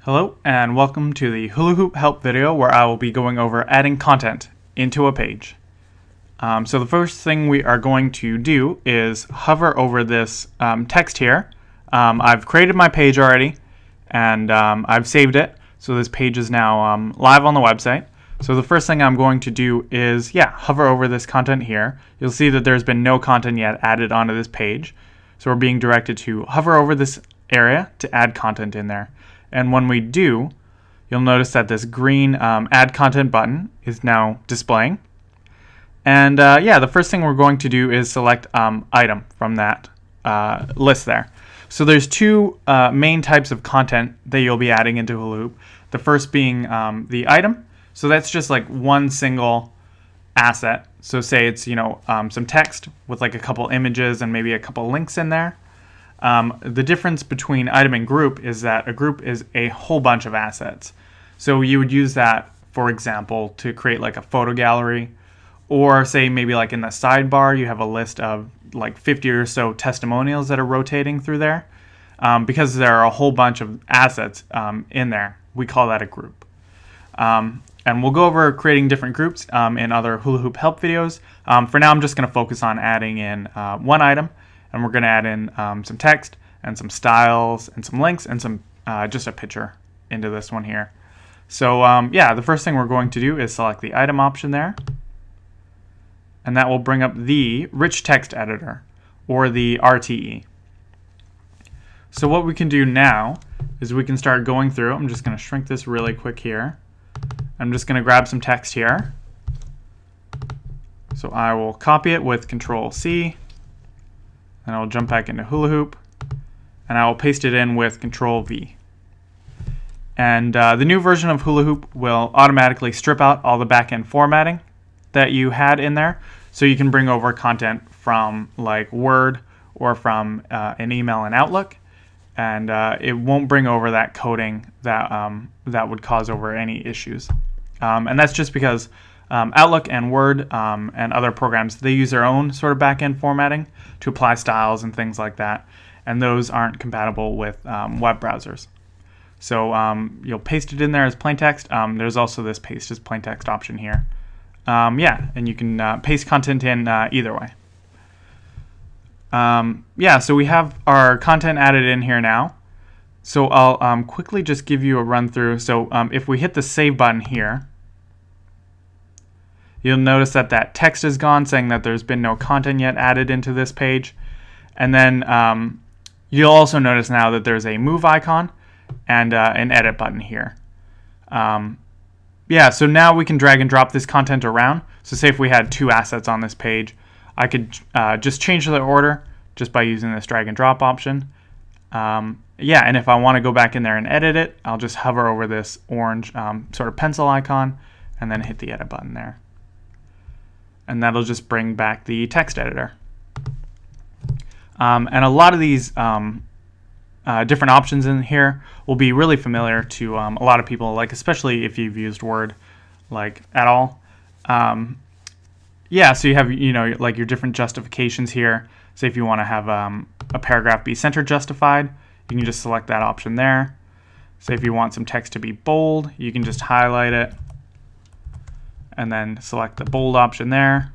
Hello and welcome to the Hula Hoop help video where I will be going over adding content into a page. So the first thing we are going to do is hover over this text here. I've created my page already and I've saved it. So this page is now live on the website. So the first thing I'm going to do is, hover over this content here. You'll see that there's been no content yet added onto this page. So we're being directed to hover over this area to add content in there. And when we do, you'll notice that this green add content button is now displaying. And the first thing we're going to do is select item from that list there. So there's two main types of content that you'll be adding into Hula Hoop. The first being the item. So that's just like one single asset. So say it's some text with like a couple images and maybe a couple links in there. The difference between item and group is that a group is a whole bunch of assets. So you would use that, for example, to create like a photo gallery, or say maybe like in the sidebar you have a list of like 50 or so testimonials that are rotating through there. Because there are a whole bunch of assets in there, we call that a group. And we'll go over creating different groups in other Hula Hoop help videos. For now I'm just going to focus on adding in one item. And we're going to add in some text and some styles and some links and some just a picture into this one here. So the first thing we're going to do is select the item option there. And that will bring up the rich text editor, or the RTE. So what we can do now is we can start going through. I'm just going to shrink this really quick here. I'm just going to grab some text here. So I will copy it with Control-C. And I will jump back into Hula Hoop, and I will paste it in with Control-V. And the new version of Hula Hoop will automatically strip out all the backend formatting that you had in there, so you can bring over content from like Word or from an email in Outlook, and it won't bring over that coding that would cause over any issues. And that's just because Outlook and Word and other programs, they use their own sort of back-end formatting to apply styles and things like that, and those aren't compatible with web browsers. So you'll paste it in there as plain text. There's also this paste as plain text option here. And you can paste content in either way. So we have our content added in here now. So I'll quickly just give you a run through. So if we hit the save button here, you'll notice that that text is gone, saying that there's been no content yet added into this page. And then you'll also notice now that there's a move icon and an edit button here. So now we can drag and drop this content around. So say if we had two assets on this page, I could just change the order just by using this drag and drop option. And if I want to go back in there and edit it, I'll just hover over this orange sort of pencil icon and then hit the edit button there. And that'll just bring back the text editor. And a lot of these different options in here will be really familiar to a lot of people, like especially if you've used Word like at all. So you have like your different justifications here. Say if you want to have a paragraph be center justified, you can just select that option there. Say if you want some text to be bold, you can just highlight it and then select the bold option there.